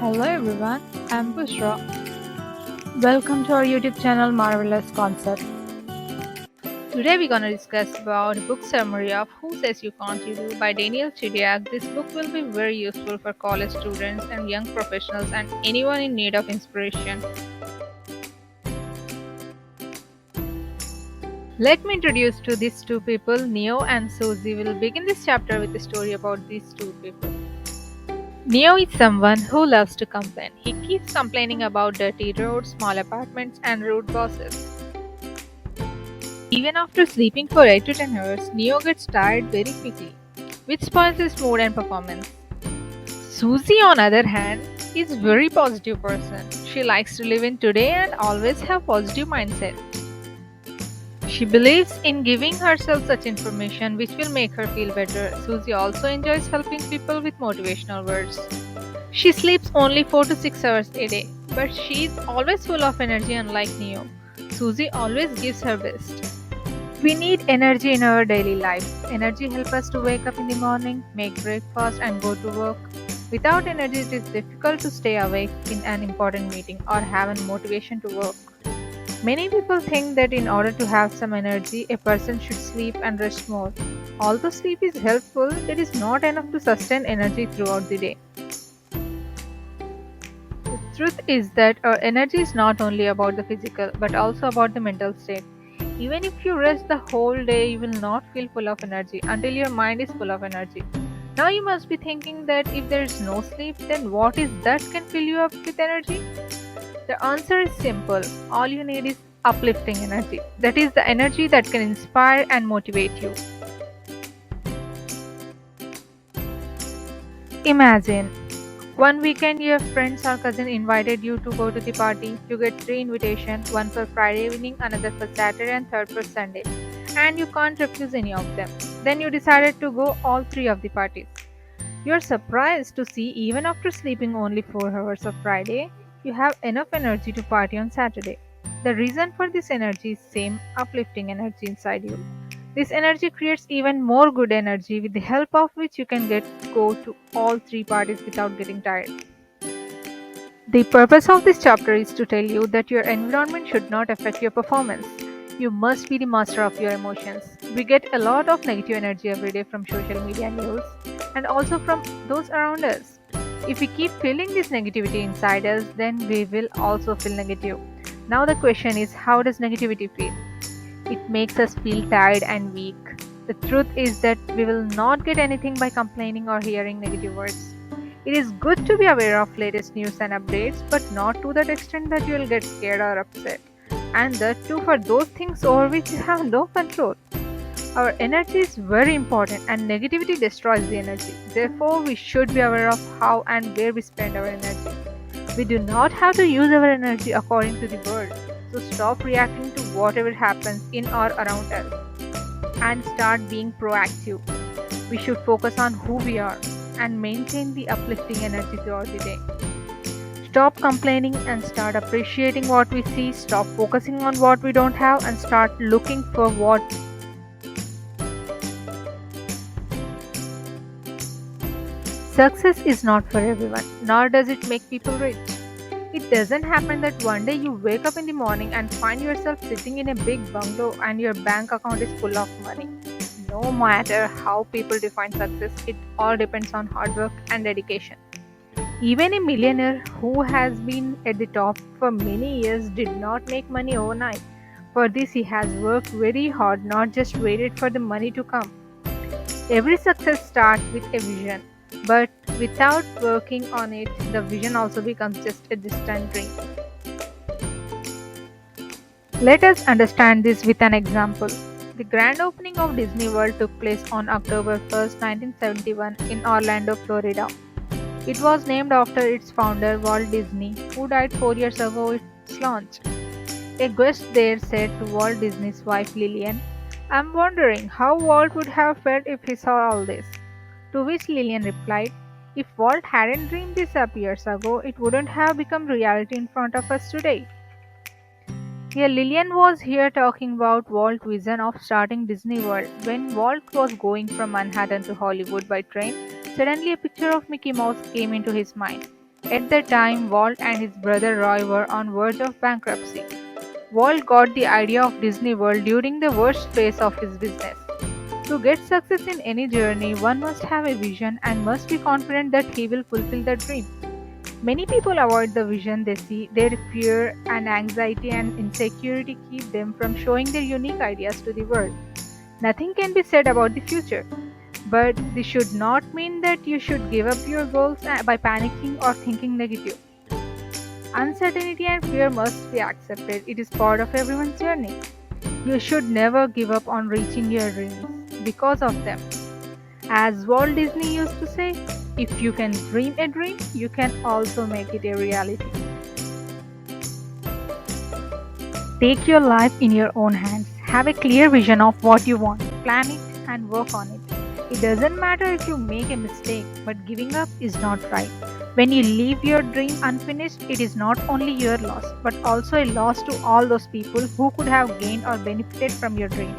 Hello everyone, I'm Bushra. Welcome to our YouTube channel Marvelous Concept. Today we're gonna discuss about a book summary of Who Says You Can't You Do by Daniel Chidiac. This book will be very useful for college students and young professionals and anyone in need of inspiration. Let me introduce to these two people, Neo and Susie. We'll begin this chapter with a story about these two people. Neo is someone who loves to complain. He keeps complaining about dirty roads, small apartments, and rude bosses. Even after sleeping for 8 to 10 hours, Neo gets tired very quickly, which spoils his mood and performance. Susie, on other hand, is a very positive person. She likes to live in today and always have positive mindset. She believes in giving herself such information which will make her feel better. Susie also enjoys helping people with motivational words. She sleeps only 4 to 6 hours a day, but she is always full of energy unlike Neo. Susie always gives her best. We need energy in our daily life. Energy helps us to wake up in the morning, make breakfast, and go to work. Without energy, it is difficult to stay awake in an important meeting or have a motivation to work. Many people think that in order to have some energy, a person should sleep and rest more. Although sleep is helpful, it is not enough to sustain energy throughout the day. The truth is that our energy is not only about the physical but also about the mental state. Even if you rest the whole day, you will not feel full of energy until your mind is full of energy. Now you must be thinking that if there is no sleep, then what is that can fill you up with energy? The answer is simple. All you need is uplifting energy. That is the energy that can inspire and motivate you. Imagine one weekend your friends or cousin invited you to go to the party. You get three invitations, one for Friday evening, another for Saturday, and third for Sunday. And you can't refuse any of them. Then you decided to go all three of the parties. You're surprised to see even after sleeping only 4 hours of Friday, you have enough energy to party on Saturday. The reason for this energy is same uplifting energy inside you. This energy creates even more good energy with the help of which you can go to all three parties without getting tired. The purpose of this chapter is to tell you that your environment should not affect your performance. You must be the master of your emotions. We get a lot of negative energy every day from social media news and also from those around us. If we keep feeling this negativity inside us, then we will also feel negative. Now the question is, how does negativity feel? It makes us feel tired and weak. The truth is that we will not get anything by complaining or hearing negative words. It is good to be aware of latest news and updates, but not to that extent that you will get scared or upset. And that too for those things over which you have no control. Our energy is very important and negativity destroys the energy. Therefore, we should be aware of how and where we spend our energy. We do not have to use our energy according to the world. So stop reacting to whatever happens in or around us and start being proactive. We should focus on who we are and maintain the uplifting energy throughout the day. Stop complaining and start appreciating what we see. Stop focusing on what we don't have and start looking for what. Success is not for everyone, nor does it make people rich. It doesn't happen that one day you wake up in the morning and find yourself sitting in a big bungalow and your bank account is full of money. No matter how people define success, it all depends on hard work and dedication. Even a millionaire who has been at the top for many years did not make money overnight. For this, he has worked very hard, not just waited for the money to come. Every success starts with a vision, but without working on it, the vision also becomes just a distant dream. Let us understand this with an example. The grand opening of Disney World took place on October 1st, 1971 in Orlando, Florida. It was named after its founder, Walt Disney, who died 4 years ago at its launch. A guest there said to Walt Disney's wife Lillian, "I'm wondering how Walt would have felt if he saw all this." To which Lillian replied, "If Walt hadn't dreamed this up years ago, it wouldn't have become reality in front of us today." Here Lillian was here talking about Walt's vision of starting Disney World. When Walt was going from Manhattan to Hollywood by train, suddenly a picture of Mickey Mouse came into his mind. At the time, Walt and his brother Roy were on verge of bankruptcy. Walt got the idea of Disney World during the worst phase of his business. To get success in any journey, one must have a vision and must be confident that he will fulfill the dream. Many people avoid the vision they see. Their fear and anxiety and insecurity keep them from showing their unique ideas to the world. Nothing can be said about the future, but this should not mean that you should give up your goals by panicking or thinking negative. Uncertainty and fear must be accepted. It is part of everyone's journey. You should never give up on reaching your dreams because of them. As Walt Disney used to say, if you can dream a dream, you can also make it a reality. Take your life in your own hands. Have a clear vision of what you want. Plan it and work on it. It doesn't matter if you make a mistake, but giving up is not right. When you leave your dream unfinished, it is not only your loss, but also a loss to all those people who could have gained or benefited from your dream.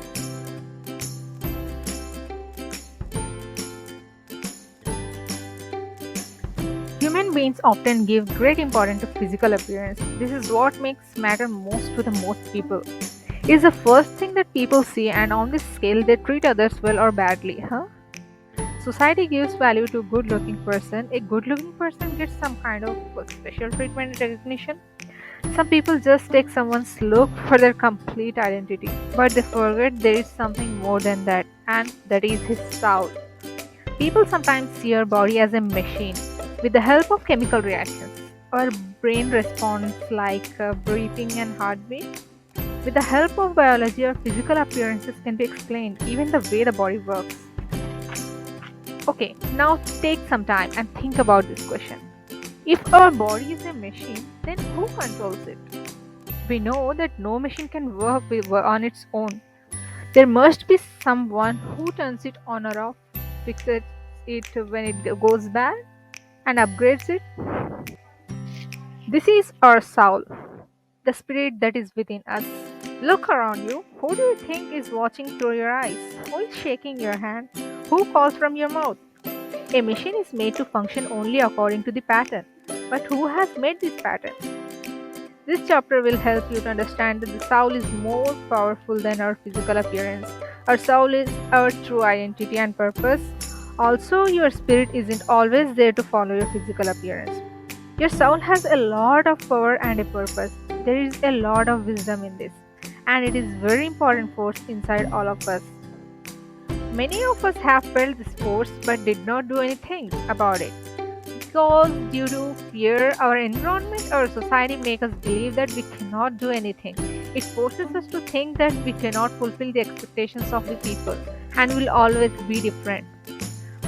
Human beings often give great importance to physical appearance. This is what makes matter most to the most people. Is the first thing that people see, and on this scale they treat others well or badly, huh? Society gives value to good looking person. A good looking person gets some kind of special treatment and recognition. Some people just take someone's look for their complete identity, but they forget there is something more than that, and that is his soul. People sometimes see our body as a machine. With the help of chemical reactions, our brain responds like breathing and heartbeat. With the help of biology, our physical appearances can be explained, even the way the body works. Okay, now take some time and think about this question. If our body is a machine, then who controls it? We know that no machine can on its own. There must be someone who turns it on or off, fixes it when it goes bad, and upgrades it. This is our soul, the spirit that is within us. Look around you. Who do you think is watching through your eyes? Who is shaking your hand? Who calls from your mouth? A machine is made to function only according to the pattern. But who has made this pattern? This chapter will help you to understand that the soul is more powerful than our physical appearance. Our soul is our true identity and purpose. Also, your spirit isn't always there to follow your physical appearance. Your soul has a lot of power and a purpose. There is a lot of wisdom in this, and it is very important force inside all of us. Many of us have felt this force but did not do anything about it. Because due to fear, our environment or society make us believe that we cannot do anything. It forces us to think that we cannot fulfill the expectations of the people and will always be different.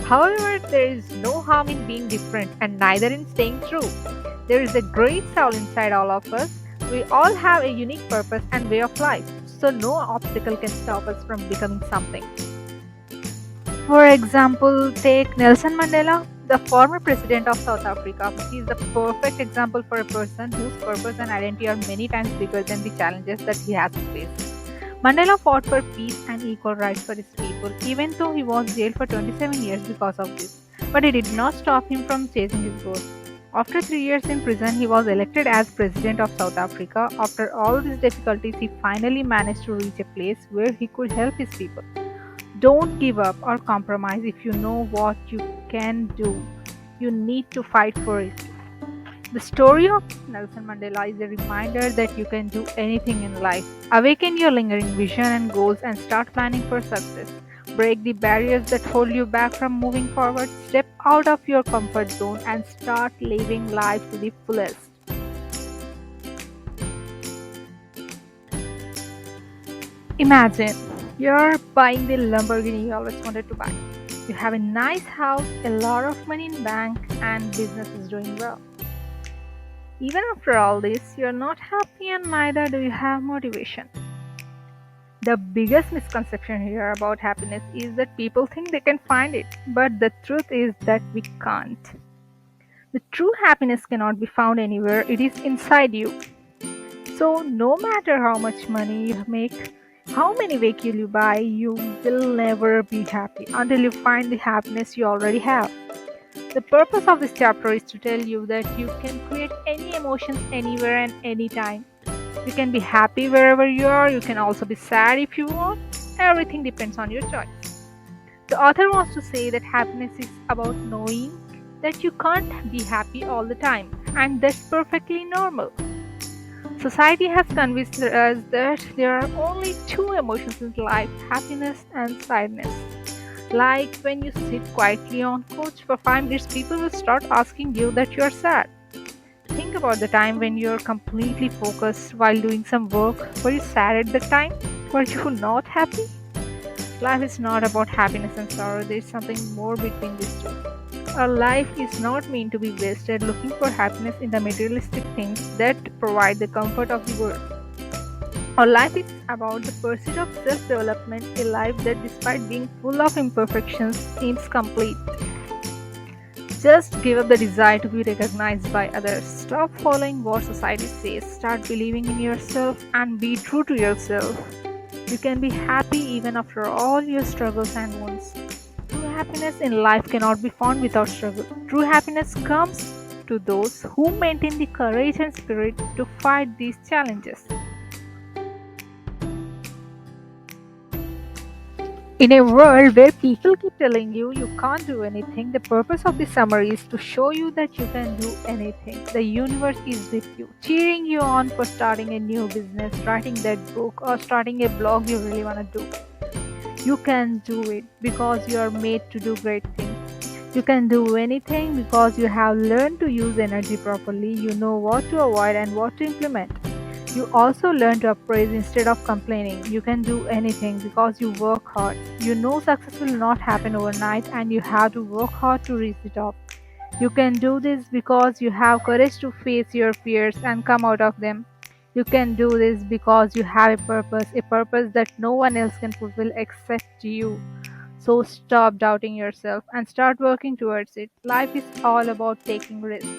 However, there is no harm in being different and neither in staying true. There is a great soul inside all of us. We all have a unique purpose and way of life, so no obstacle can stop us from becoming something. For example, take Nelson Mandela, the former president of South Africa. He is the perfect example for a person whose purpose and identity are many times bigger than the challenges that he has to face. Mandela fought for peace and equal rights for his people, even though he was jailed for 27 years because of this. But it did not stop him from chasing his goals. After 3 years in prison, he was elected as President of South Africa. After all these difficulties, he finally managed to reach a place where he could help his people. Don't give up or compromise if you know what you can do. You need to fight for it. The story of Nelson Mandela is a reminder that you can do anything in life. Awaken your lingering vision and goals and start planning for success. Break the barriers that hold you back from moving forward. Step out of your comfort zone and start living life to the fullest. Imagine you're buying the Lamborghini you always wanted to buy. You have a nice house, a lot of money in bank, and business is doing well. Even after all this, you're not happy and neither do you have motivation. The biggest misconception here about happiness is that people think they can find it, but the truth is that we can't. The true happiness cannot be found anywhere, it is inside you. So, no matter how much money you make, how many vehicles you buy, you will never be happy until you find the happiness you already have. The purpose of this chapter is to tell you that you can create any emotions anywhere and anytime. You can be happy wherever you are, you can also be sad if you want. Everything depends on your choice. The author wants to say that happiness is about knowing that you can't be happy all the time, and that's perfectly normal. Society has convinced us that there are only two emotions in life, happiness and sadness. Like when you sit quietly on couch for 5 minutes, people will start asking you that you are sad. Think about the time when you are completely focused while doing some work. Were you sad at the time? Were you not happy? Life is not about happiness and sorrow, there is something more between these two. Our life is not meant to be wasted looking for happiness in the materialistic things that provide the comfort of the world. Our life is about the pursuit of self development, a life that, despite being full of imperfections, seems complete. Just give up the desire to be recognized by others. Stop following what society says. Start believing in yourself and be true to yourself. You can be happy even after all your struggles and wounds. True happiness in life cannot be found without struggle. True happiness comes to those who maintain the courage and spirit to fight these challenges. In a world where people keep telling you you can't do anything, the purpose of this summary is to show you that you can do anything. The universe is with you, cheering you on for starting a new business, writing that book, or starting a blog you really want to do. You can do it because you are made to do great things. You can do anything because you have learned to use energy properly. You know what to avoid and what to implement. You also learn to appraise instead of complaining. You can do anything because you work hard. You know success will not happen overnight and you have to work hard to reach the top. You can do this because you have courage to face your fears and come out of them. You can do this because you have a purpose that no one else can fulfill except you. So stop doubting yourself and start working towards it. Life is all about taking risks.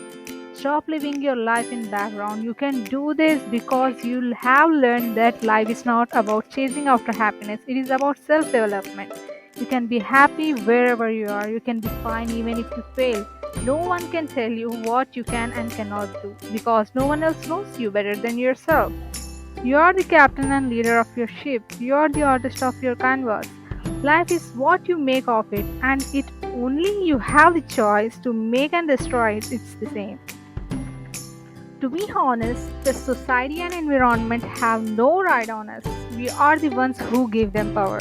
Stop living your life in background. You can do this because you have learned that life is not about chasing after happiness. It is about self-development. You can be happy wherever you are. You can be fine even if you fail. No one can tell you what you can and cannot do because no one else knows you better than yourself. You are the captain and leader of your ship. You are the artist of your canvas. Life is what you make of it, and it only you have the choice to make and destroy it. It's the same. To be honest, the society and environment have no right on us. We are the ones who give them power.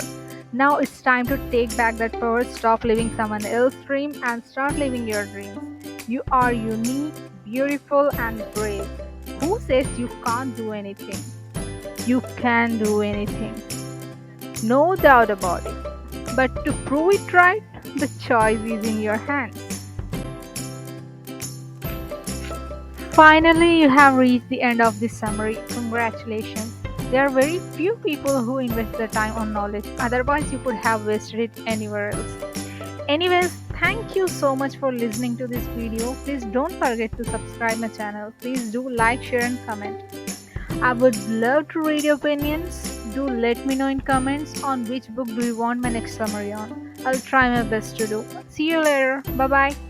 Now it's time to take back that power, stop living someone else's dream and start living your dreams. You are unique, beautiful, and brave. Who says you can't do anything? You can do anything. No doubt about it. But to prove it right, the choice is in your hands. Finally, you have reached the end of this summary. Congratulations. There are very few people who invest their time on knowledge, otherwise, you could have wasted it anywhere else. Anyways, thank you so much for listening to this video. Please don't forget to subscribe my channel. Please do like, share, and comment. I would love to read your opinions. Do let me know in comments on which book do you want my next summary on. I'll try my best to do. See you later. Bye bye.